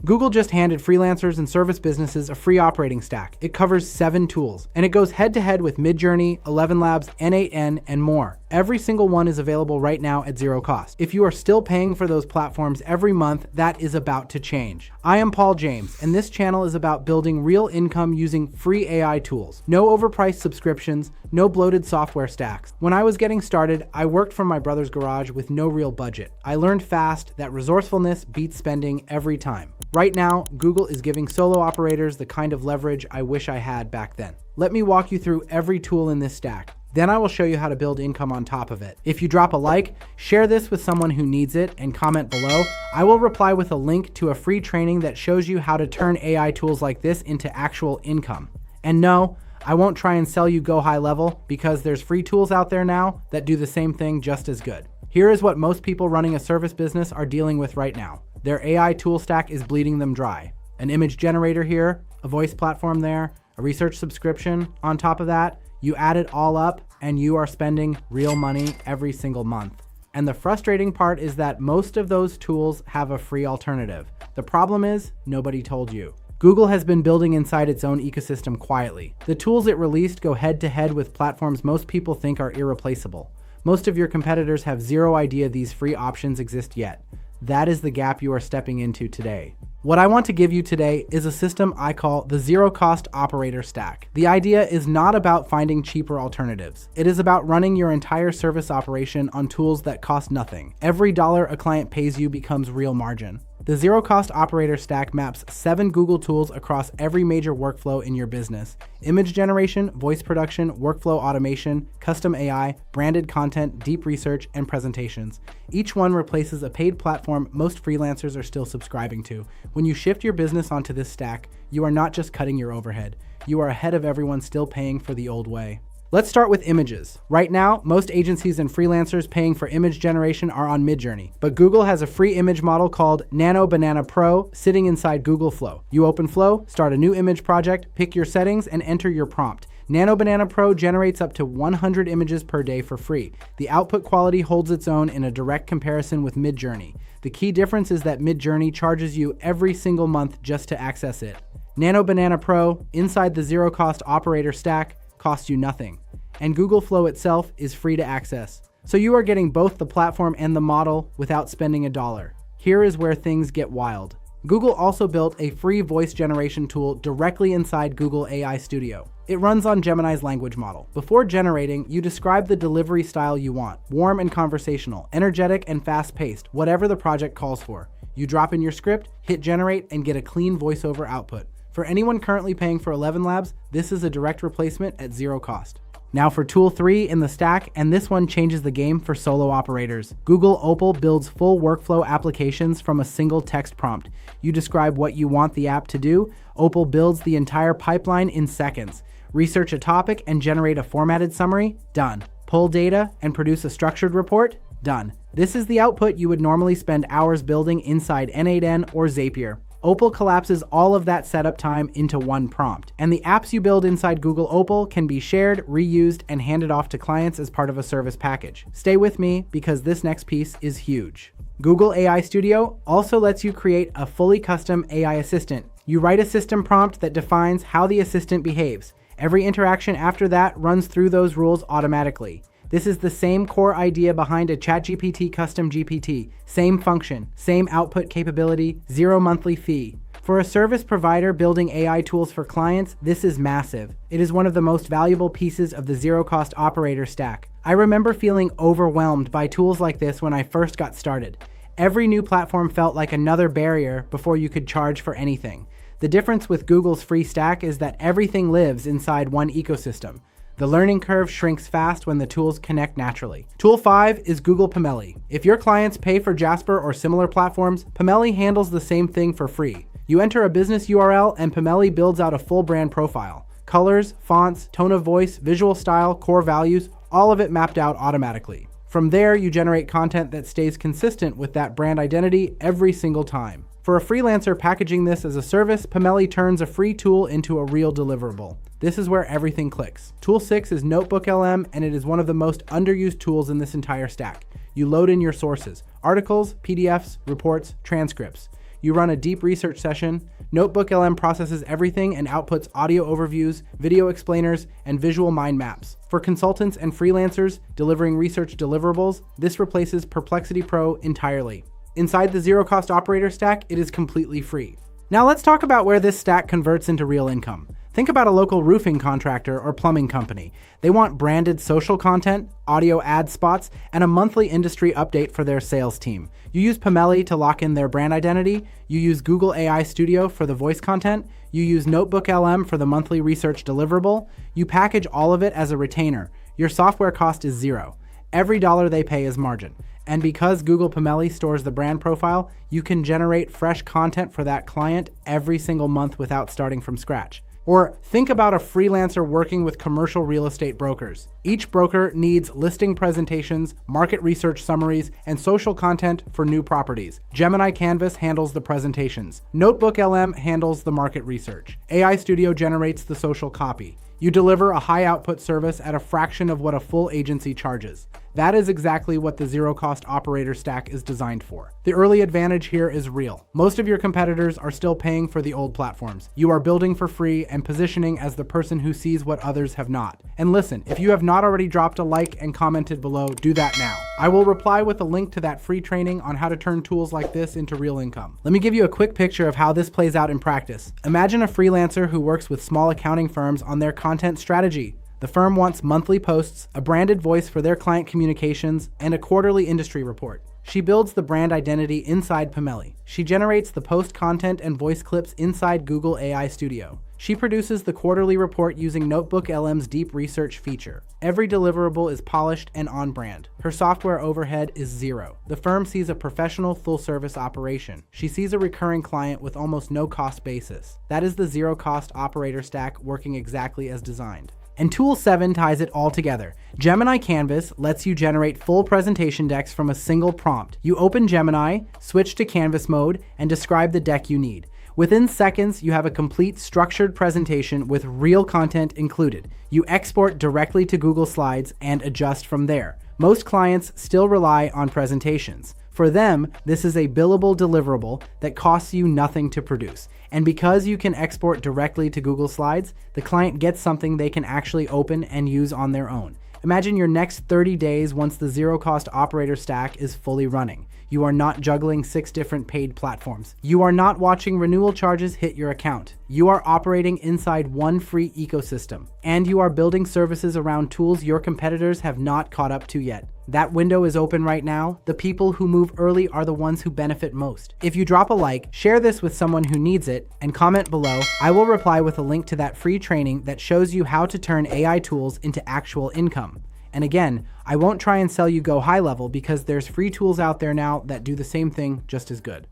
Google just handed freelancers and service businesses a free operating stack. It covers 7 tools, and it goes head-to-head with MidJourney, ElevenLabs, N8N, and more. Every single one is available right now at zero cost. If you are still paying for those platforms every month, that is about to change. I am Paul James, and this channel is about building real income using free AI tools. No overpriced subscriptions, no bloated software stacks. When I was getting started, I worked from my brother's garage with no real budget. I learned fast that resourcefulness beats spending every time. Right now, Google is giving solo operators the kind of leverage I wish I had back then. Let me walk you through every tool in this stack. Then I will show you how to build income on top of it. If you drop a like, share this with someone who needs it, and comment below, I will reply with a link to a free training that shows you how to turn AI tools like this into actual income. And no, I won't try and sell you Go High Level, because there's free tools out there now that do the same thing just as good. Here is what most people running a service business are dealing with right now. Their AI tool stack is bleeding them dry. An image generator here, a voice platform there, a research subscription on top of that. You add it all up and you are spending real money every single month. And the frustrating part is that most of those tools have a free alternative. The problem is nobody told you. Google has been building inside its own ecosystem quietly. The tools it released go head to head with platforms most people think are irreplaceable. Most of your competitors have zero idea these free options exist yet. That is the gap you are stepping into today. What I want to give you today is a system I call the zero cost operator stack. The idea is not about finding cheaper alternatives. It is about running your entire service operation on tools that cost nothing. Every dollar a client pays you becomes real margin. The zero cost operator stack maps 7 Google tools across every major workflow in your business: image generation, voice production, workflow automation, custom AI, branded content, deep research, and presentations. Each one replaces a paid platform most freelancers are still subscribing to. When you shift your business onto this stack, you are not just cutting your overhead. You are ahead of everyone still paying for the old way. Let's start with images. Right now, most agencies and freelancers paying for image generation are on MidJourney, but Google has a free image model called Nano Banana Pro sitting inside Google Flow. You open Flow, start a new image project, pick your settings, and enter your prompt. Nano Banana Pro generates up to 100 images per day for free. The output quality holds its own in a direct comparison with MidJourney. The key difference is that MidJourney charges you every single month just to access it. Nano Banana Pro, inside the zero cost operator stack, costs you nothing. And Google Flow itself is free to access. So you are getting both the platform and the model without spending $1. Here is where things get wild. Google also built a free voice generation tool directly inside Google AI Studio. It runs on Gemini's language model. Before generating, you describe the delivery style you want: warm and conversational, energetic and fast-paced, whatever the project calls for. You drop in your script, hit generate, and get a clean voiceover output. For anyone currently paying for ElevenLabs, this is a direct replacement at zero cost. Now for tool 3 in the stack, and this one changes the game for solo operators. Google Opal builds full workflow applications from a single text prompt. You describe what you want the app to do. Opal builds the entire pipeline in seconds. Research a topic and generate a formatted summary? Done. Pull data and produce a structured report? Done. This is the output you would normally spend hours building inside N8N or Zapier. Opal collapses all of that setup time into one prompt, and the apps you build inside Google Opal can be shared, reused, and handed off to clients as part of a service package. Stay with me because this next piece is huge. Google AI Studio also lets you create a fully custom AI assistant. You write a system prompt that defines how the assistant behaves. Every interaction after that runs through those rules automatically. This is the same core idea behind a ChatGPT Custom GPT. Same function, same output capability, zero monthly fee. For a service provider building AI tools for clients, this is massive. It is one of the most valuable pieces of the zero-cost operator stack. I remember feeling overwhelmed by tools like this when I first got started. Every new platform felt like another barrier before you could charge for anything. The difference with Google's free stack is that everything lives inside one ecosystem. The learning curve shrinks fast when the tools connect naturally. Tool 5 is Google Pamelli. If your clients pay for Jasper or similar platforms, Pamelli handles the same thing for free. You enter a business URL and Pamelli builds out a full brand profile. Colors, fonts, tone of voice, visual style, core values, all of it mapped out automatically. From there, you generate content that stays consistent with that brand identity every single time. For a freelancer packaging this as a service, Pamelli turns a free tool into a real deliverable. This is where everything clicks. Tool 6 is NotebookLM, and it is one of the most underused tools in this entire stack. You load in your sources: articles, PDFs, reports, transcripts. You run a deep research session. NotebookLM processes everything and outputs audio overviews, video explainers, and visual mind maps. For consultants and freelancers delivering research deliverables, this replaces Perplexity Pro entirely. Inside the zero-cost operator stack, it is completely free. Now let's talk about where this stack converts into real income. Think about a local roofing contractor or plumbing company. They want branded social content, audio ad spots, and a monthly industry update for their sales team. You use Pamelli to lock in their brand identity. You use Google AI Studio for the voice content. You use NotebookLM for the monthly research deliverable. You package all of it as a retainer. Your software cost is zero. Every dollar they pay is margin. And because Google Pamelli stores the brand profile, you can generate fresh content for that client every single month without starting from scratch. Or think about a freelancer working with commercial real estate brokers. Each broker needs listing presentations, market research summaries, and social content for new properties. Gemini Canvas handles the presentations. NotebookLM handles the market research. AI Studio generates the social copy. You deliver a high output service at a fraction of what a full agency charges. That is exactly what the zero-cost operator stack is designed for. The early advantage here is real. Most of your competitors are still paying for the old platforms. You are building for free and positioning as the person who sees what others have not. And listen, if you have not already dropped a like and commented below, do that now. I will reply with a link to that free training on how to turn tools like this into real income. Let me give you a quick picture of how this plays out in practice. Imagine a freelancer who works with small accounting firms on their content strategy. The firm wants monthly posts, a branded voice for their client communications, and a quarterly industry report. She builds the brand identity inside Pamelli. She generates the post content and voice clips inside Google AI Studio. She produces the quarterly report using NotebookLM's deep research feature. Every deliverable is polished and on brand. Her software overhead is zero. The firm sees a professional full-service operation. She sees a recurring client with almost no cost basis. That is the zero-cost operator stack working exactly as designed. And Tool 7 ties it all together. Gemini Canvas lets you generate full presentation decks from a single prompt. You open Gemini, switch to Canvas mode, and describe the deck you need. Within seconds, you have a complete structured presentation with real content included. You export directly to Google Slides and adjust from there. Most clients still rely on presentations. For them, this is a billable deliverable that costs you nothing to produce. And because you can export directly to Google Slides, the client gets something they can actually open and use on their own. Imagine your next 30 days once the zero-cost operator stack is fully running. You are not juggling 6 different paid platforms. You are not watching renewal charges hit your account. You are operating inside one free ecosystem. And you are building services around tools your competitors have not caught up to yet. That window is open right now. The people who move early are the ones who benefit most. If you drop a like, share this with someone who needs it, and comment below, I will reply with a link to that free training that shows you how to turn AI tools into actual income. And again, I won't try and sell you go high level because there's free tools out there now that do the same thing just as good.